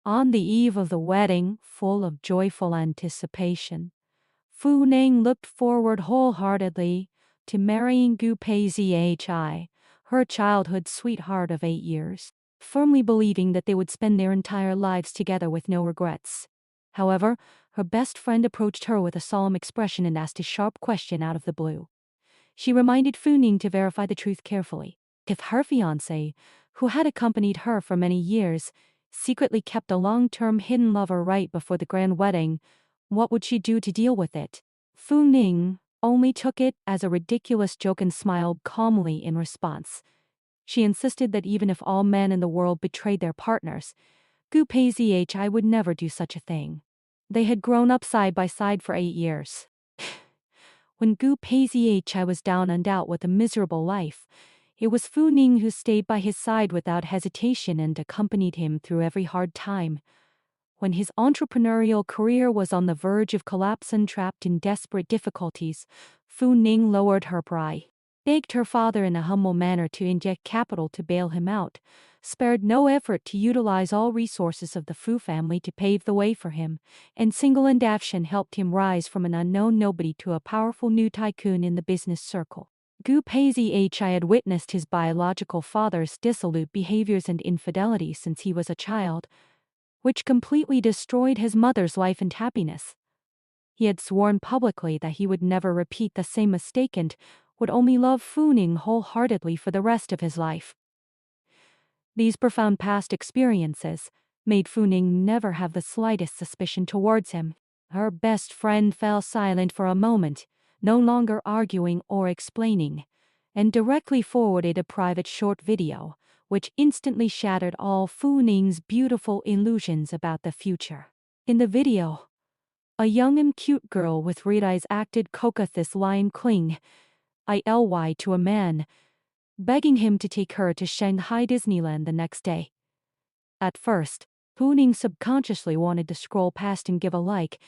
On the eve of the wedding, full of joyful anticipation, Fu Ning looked forward wholeheartedly to marrying Gu Peizi, her childhood sweetheart of 8 years, firmly believing that they would spend their entire lives together with no regrets. However, her best friend approached her with a solemn expression and asked a sharp question out of the blue. She reminded Fu Ning to verify the truth carefully. If her fiancé, who had accompanied her for many years, secretly kept a long-term hidden lover right before the grand wedding, what would she do to deal with it? Fu Ning only took it as a ridiculous joke and smiled calmly in response. She insisted that even if all men in the world betrayed their partners, Gu Peizi would never do such a thing. They had grown up side by side for 8 years. When Gu Peizi was down and out with a miserable life, it was Fu Ning who stayed by his side without hesitation and accompanied him through every hard time. When his entrepreneurial career was on the verge of collapse and trapped in desperate difficulties, Fu Ning lowered her pride, begged her father in a humble manner to inject capital to bail him out, spared no effort to utilize all resources of the Fu family to pave the way for him, and single-handed action helped him rise from an unknown nobody to a powerful new tycoon in the business circle. Gu Peizi had witnessed his biological father's dissolute behaviors and infidelity since he was a child, which completely destroyed his mother's life and happiness. He had sworn publicly that he would never repeat the same mistake and would only love Fu Ning wholeheartedly for the rest of his life. These profound past experiences made Fu Ning never have the slightest suspicion towards him. Her best friend fell silent for a moment, no longer arguing or explaining, and directly forwarded a private short video, which instantly shattered all Fu Ning's beautiful illusions about the future. In the video, a young and cute girl with red eyes acted coquettishly line cling ILY to a man, begging him to take her to Shanghai Disneyland the next day. At first, Fu Ning subconsciously wanted to scroll past and give a like,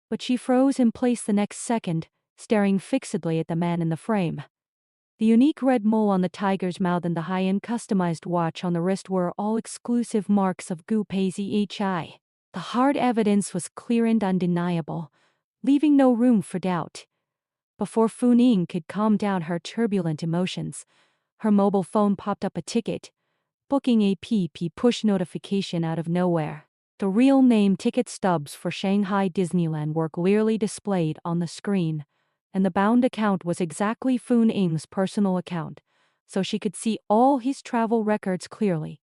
but she froze in place the next second, staring fixedly at the man in the frame. The unique red mole on the tiger's mouth and the high-end customized watch on the wrist were all exclusive marks of Gu Peizi. The hard evidence was clear and undeniable, leaving no room for doubt. Before Fu Ning could calm down her turbulent emotions, her mobile phone popped up a ticket, booking app push notification out of nowhere. The real name ticket stubs for Shanghai Disneyland were clearly displayed on the screen, and the bound account was exactly Fu Ning's personal account, so she could see all his travel records clearly.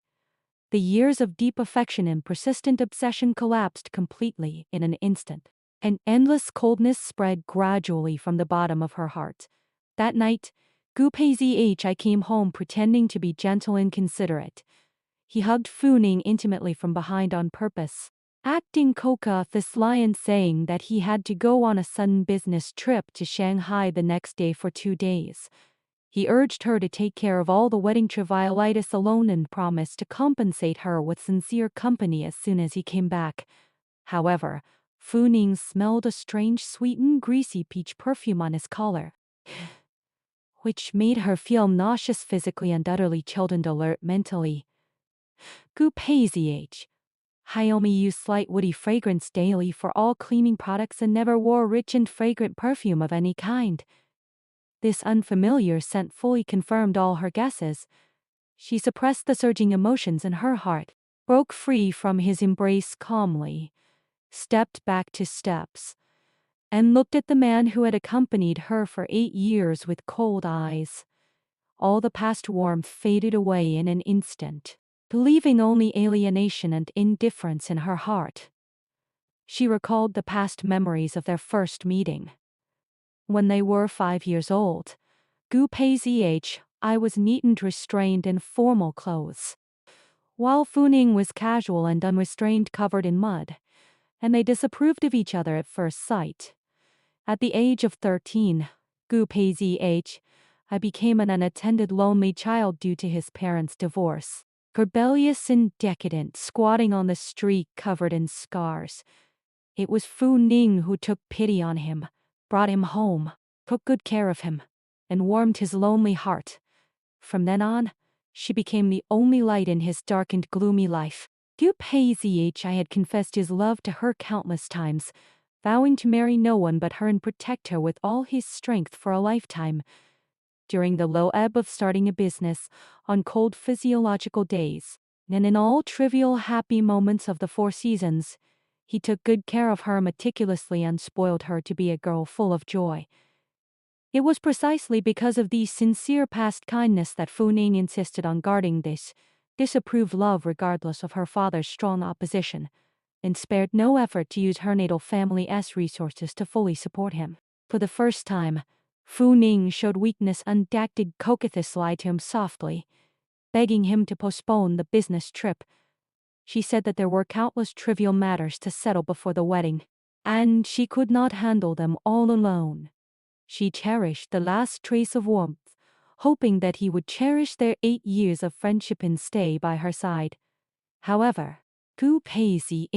The years of deep affection and persistent obsession collapsed completely in an instant. An endless coldness spread gradually from the bottom of her heart. That night, Gu Peizi came home pretending to be gentle and considerate. He hugged Fu Ning intimately from behind on purpose, acting coquettishly and saying that he had to go on a sudden business trip to Shanghai the next day for 2 days. He urged her to take care of all the wedding trivialities alone and promised to compensate her with sincere company as soon as he came back. However, Fu Ning smelled a strange sweet and greasy peach perfume on his collar, which made her feel nauseous physically and utterly chilled and alert mentally. Gu Peizi, I only use slight woody fragrance daily for all cleaning products and never wore rich and fragrant perfume of any kind. This unfamiliar scent fully confirmed all her guesses. She suppressed the surging emotions in her heart, broke free from his embrace calmly, stepped back 2 steps, and looked at the man who had accompanied her for 8 years with cold eyes. All the past warmth faded away in an instant, leaving only alienation and indifference in her heart. She recalled the past memories of their first meeting. When they were 5 years old, Gu Peizi was neat and restrained in formal clothes, while Fu Ning was casual and unrestrained, covered in mud, and they disapproved of each other at first sight. At the age of 13, Gu Peizi became an unattended lonely child due to his parents' divorce. Rebellious and decadent, squatting on the street covered in scars. It was Fu Ning who took pity on him, brought him home, took good care of him, and warmed his lonely heart. From then on, she became the only light in his dark and gloomy life. Gu Pazhi had confessed his love to her countless times, vowing to marry no one but her and protect her with all his strength for a lifetime. During the low ebb of starting a business, on cold physiological days, and in all trivial happy moments of the 4 seasons, he took good care of her meticulously and spoiled her to be a girl full of joy. It was precisely because of these sincere past kindness that Fu Ning insisted on guarding this disapproved love regardless of her father's strong opposition, and spared no effort to use her natal family's resources to fully support him. For the first time, Fu Ning showed weakness and did Cocythus lie to him softly, begging him to postpone the business trip. She said that there were countless trivial matters to settle before the wedding, and she could not handle them all alone. She cherished the last trace of warmth, hoping that he would cherish their 8 years of friendship and stay by her side. However, Gu Pazhi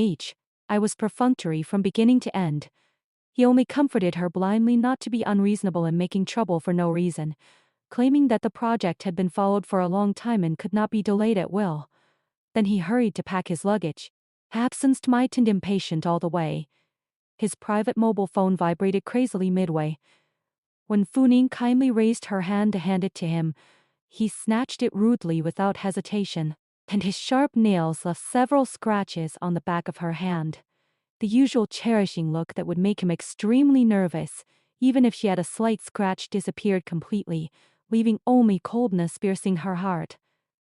was perfunctory from beginning to end. He only comforted her blindly not to be unreasonable and making trouble for no reason, claiming that the project had been followed for a long time and could not be delayed at will. Then he hurried to pack his luggage, absent-minded and impatient all the way. His private mobile phone vibrated crazily midway. When Fu Ning kindly raised her hand to hand it to him, he snatched it rudely without hesitation, and his sharp nails left several scratches on the back of her hand. The usual cherishing look that would make him extremely nervous, even if she had a slight scratch, disappeared completely, leaving only coldness piercing her heart.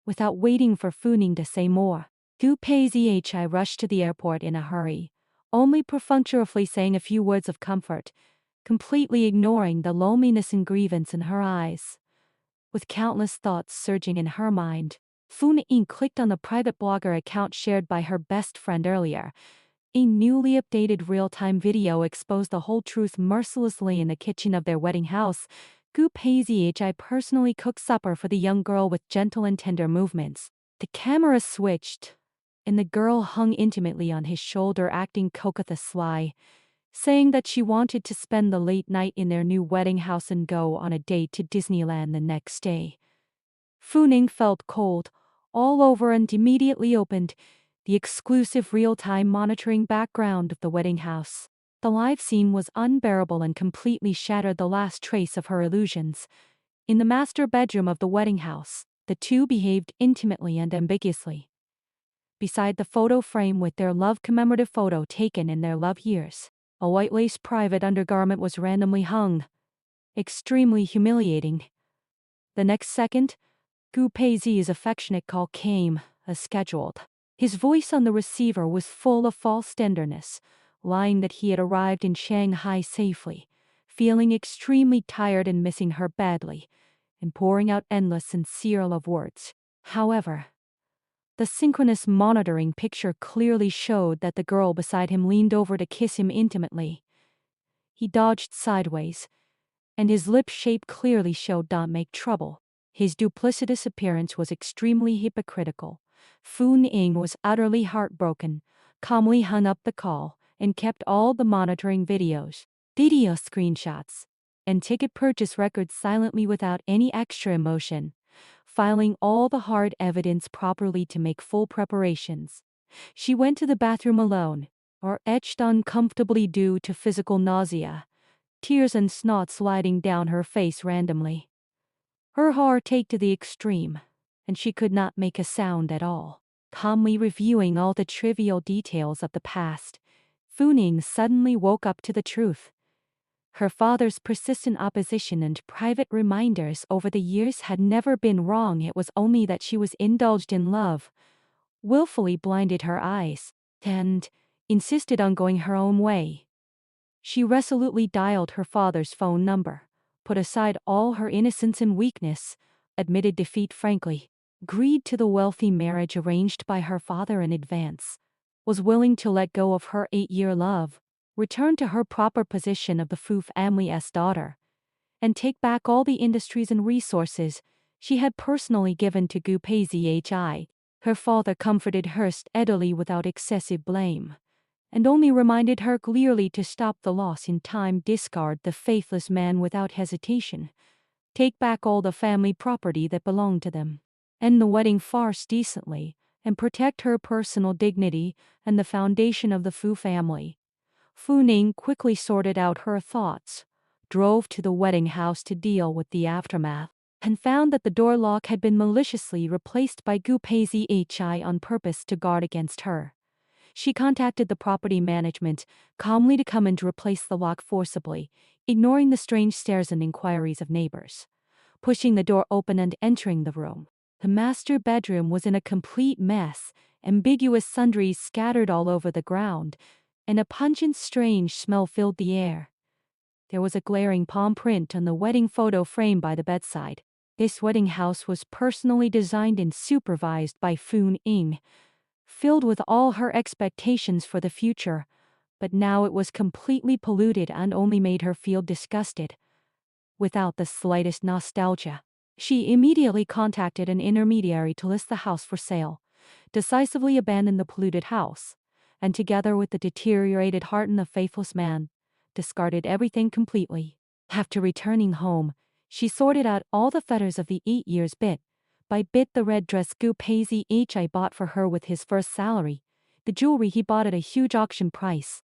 Without waiting for Fu Ning to say more, Gu Pazhi rushed to the airport in a hurry, only perfunctorily saying a few words of comfort, completely ignoring the loneliness and grievance in her eyes. With countless thoughts surging in her mind, Fu Ning clicked on the private blogger account shared by her best friend earlier. A newly updated real-time video exposed the whole truth mercilessly. In the kitchen of their wedding house, Gu Pazhi personally cooked supper for the young girl with gentle and tender movements. The camera switched, and the girl hung intimately on his shoulder, acting coquetous sly, saying that she wanted to spend the late night in their new wedding house and go on a date to Disneyland the next day. Fu Ning felt cold all over and immediately opened the exclusive real-time monitoring background of the wedding house. The live scene was unbearable and completely shattered the last trace of her illusions. In the master bedroom of the wedding house, the two behaved intimately and ambiguously. Beside the photo frame with their love commemorative photo taken in their love years, a white lace private undergarment was randomly hung. Extremely humiliating. The next second, Gu Pazhi's affectionate call came, as scheduled. His voice on the receiver was full of false tenderness, lying that he had arrived in Shanghai safely, feeling extremely tired and missing her badly, and pouring out endless sincere love words. However, the synchronous monitoring picture clearly showed that the girl beside him leaned over to kiss him intimately. He dodged sideways, and his lip shape clearly showed "don't make trouble." His duplicitous appearance was extremely hypocritical. Fu Ning was utterly heartbroken, calmly hung up the call, and kept all the monitoring videos, video screenshots, and ticket purchase records silently without any extra emotion, filing all the hard evidence properly to make full preparations. She went to the bathroom alone, or etched uncomfortably due to physical nausea, tears and snot sliding down her face randomly. Her heart ached to the extreme, and she could not make a sound at all. Calmly reviewing all the trivial details of the past, Fu Ning suddenly woke up to the truth. Her father's persistent opposition and private reminders over the years had never been wrong. It was only that she was indulged in love, willfully blinded her eyes, and insisted on going her own way. She resolutely dialed her father's phone number, put aside all her innocence and weakness, admitted defeat frankly, agreed to the wealthy marriage arranged by her father in advance, was willing to let go of her 8-year love, return to her proper position of the Fu family's daughter, and take back all the industries and resources she had personally given to Gu Pazhi. Her father comforted her steadily without excessive blame, and only reminded her clearly to stop the loss in time, discard the faithless man without hesitation, take back all the family property that belonged to them, end the wedding farce decently, and protect her personal dignity and the foundation of the Fu family. Fu Ning quickly sorted out her thoughts, drove to the wedding house to deal with the aftermath, and found that the door lock had been maliciously replaced by Gu Peizi Hi on purpose to guard against her. She contacted the property management, calmly to come and replace the lock forcibly, ignoring the strange stares and inquiries of neighbors. Pushing the door open and entering the room. The master bedroom was in a complete mess, ambiguous sundries scattered all over the ground, and a pungent strange smell filled the air. There was a glaring palm print on the wedding photo frame by the bedside. This wedding house was personally designed and supervised by Fu Ning, filled with all her expectations for the future, but now it was completely polluted and only made her feel disgusted. Without the slightest nostalgia, she immediately contacted an intermediary to list the house for sale, decisively abandoned the polluted house, and together with the deteriorated heart and the faithless man, discarded everything completely. After returning home, she sorted out all the fetters of the 8 years bit by bit the red dress Gu Peizi Hi bought for her with his first salary, the jewelry he bought at a huge auction price,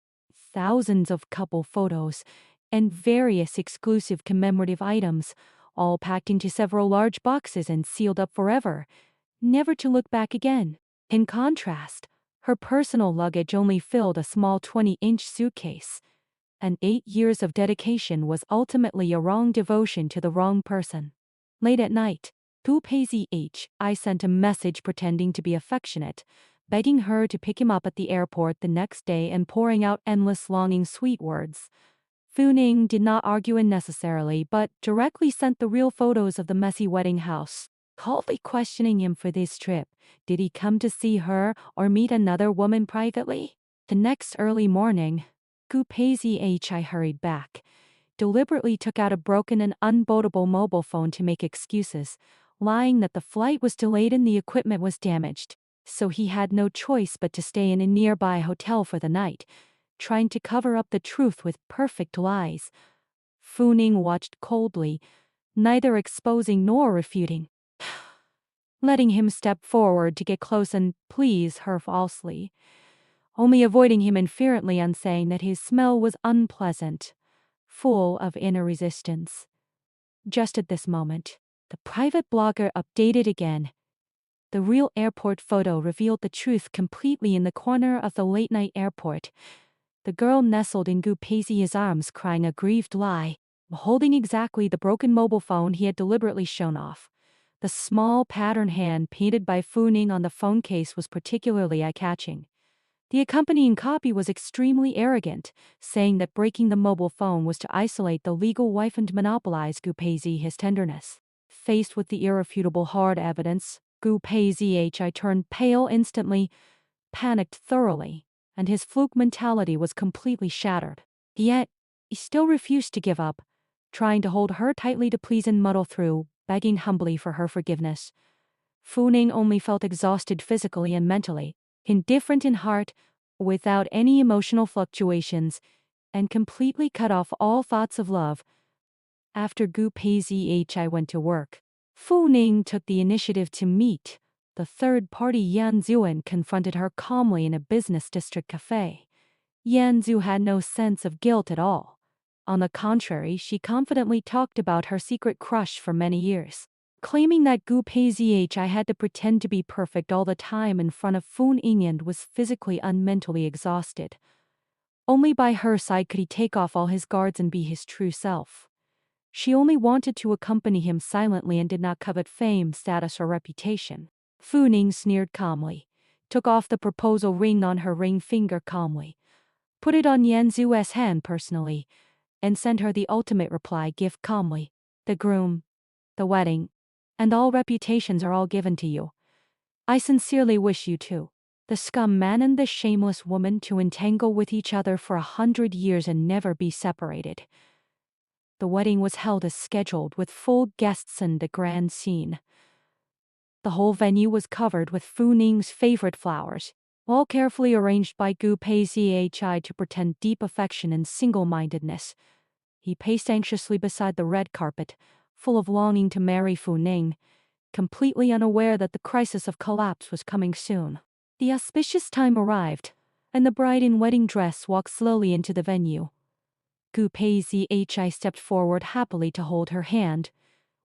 thousands of couple photos, and various exclusive commemorative items, all packed into several large boxes and sealed up forever, never to look back again. In contrast, her personal luggage only filled a small 20-inch suitcase, and 8 years of dedication was ultimately a wrong devotion to the wrong person. Late at night, Gu Peizi Hi sent a message pretending to be affectionate, begging her to pick him up at the airport the next day and pouring out endless longing sweet words. Fu Ning did not argue unnecessarily, but directly sent the real photos of the messy wedding house, coldly questioning him for this trip. Did he come to see her or meet another woman privately? The next early morning, Gu Peizi Hi hurried back, deliberately took out a broken and unbootable mobile phone to make excuses, lying that the flight was delayed and the equipment was damaged, so he had no choice but to stay in a nearby hotel for the night, trying to cover up the truth with perfect lies. Fu Ning watched coldly, neither exposing nor refuting, letting him step forward to get close and please her falsely, only avoiding him inferently and saying that his smell was unpleasant, full of inner resistance. Just at this moment, the private blogger updated again. The real airport photo revealed the truth completely in the corner of the late-night airport. The girl nestled in Gu Peizi's arms, crying a grieved lie, holding exactly the broken mobile phone he had deliberately shown off. The small pattern hand painted by Fu Ning on the phone case was particularly eye-catching. The accompanying copy was extremely arrogant, saying that breaking the mobile phone was to isolate the legal wife and monopolize Gu Peizi his tenderness. Faced with the irrefutable hard evidence, Gu Peizi Hi turned pale instantly, panicked thoroughly, and his fluke mentality was completely shattered. Yet, he still refused to give up, trying to hold her tightly to please and muddle through, begging humbly for her forgiveness. Fu Ning only felt exhausted physically and mentally, indifferent in heart, without any emotional fluctuations, and completely cut off all thoughts of love. After Gu Peizi Hi went to work, Fu Ning took the initiative to meet the third party Yan Zhu and confronted her calmly in a business district cafe. Yan Zhu had no sense of guilt at all. On the contrary, she confidently talked about her secret crush for many years, claiming that Gu Peizi Hi had to pretend to be perfect all the time in front of Fu Ning and was physically and mentally exhausted. Only by her side could he take off all his guards and be his true self. She only wanted to accompany him silently and did not covet fame, status, or reputation. Fu Ning sneered calmly, took off the proposal ring on her ring finger calmly, put it on Yan Zhu's hand personally, and sent her the ultimate reply gift calmly. The groom, the wedding, and all reputations are all given to you. I sincerely wish you two, the scum man and the shameless woman, to entangle with each other for 100 years and never be separated. The wedding was held as scheduled with full guests and a grand scene. The whole venue was covered with Fu Ning's favorite flowers, all carefully arranged by Gu Peizi Hi to pretend deep affection and single-mindedness. He paced anxiously beside the red carpet, full of longing to marry Fu Ning, completely unaware that the crisis of collapse was coming soon. The auspicious time arrived, and the bride in wedding dress walked slowly into the venue. Gu Pei Zhi stepped forward happily to hold her hand,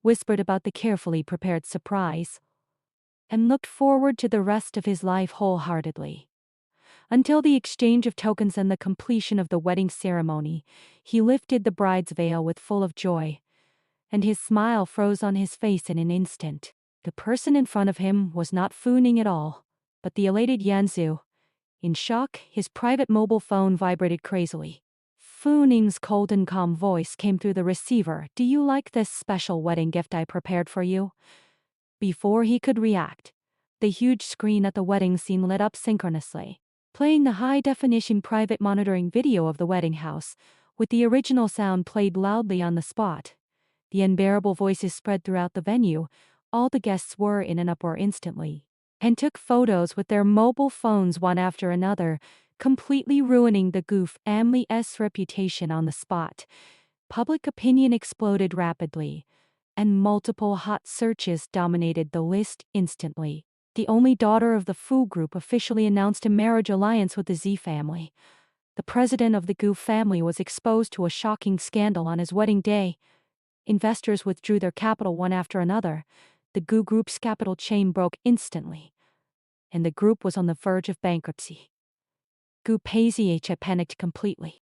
whispered about the carefully prepared surprise, and looked forward to the rest of his life wholeheartedly. Until the exchange of tokens and the completion of the wedding ceremony, he lifted the bride's veil with full of joy, and his smile froze on his face in an instant. The person in front of him was not Fu Ning at all, but the elated Yanzu. In shock, his private mobile phone vibrated crazily. Fu Ning's cold and calm voice came through the receiver. "Do you like this special wedding gift I prepared for you?" Before he could react, the huge screen at the wedding scene lit up synchronously, playing the high-definition private monitoring video of the wedding house, with the original sound played loudly on the spot. The unbearable voices spread throughout the venue. All the guests were in an uproar instantly, and took photos with their mobile phones one after another, completely ruining the Gu family's reputation on the spot. Public opinion exploded rapidly, and multiple hot searches dominated the list instantly. The only daughter of the Fu group officially announced a marriage alliance with the Z family. The president of the Gu family was exposed to a shocking scandal on his wedding day. Investors withdrew their capital one after another. The Gu group's capital chain broke instantly, and the group was on the verge of bankruptcy. Gu Pei Zhi panicked completely.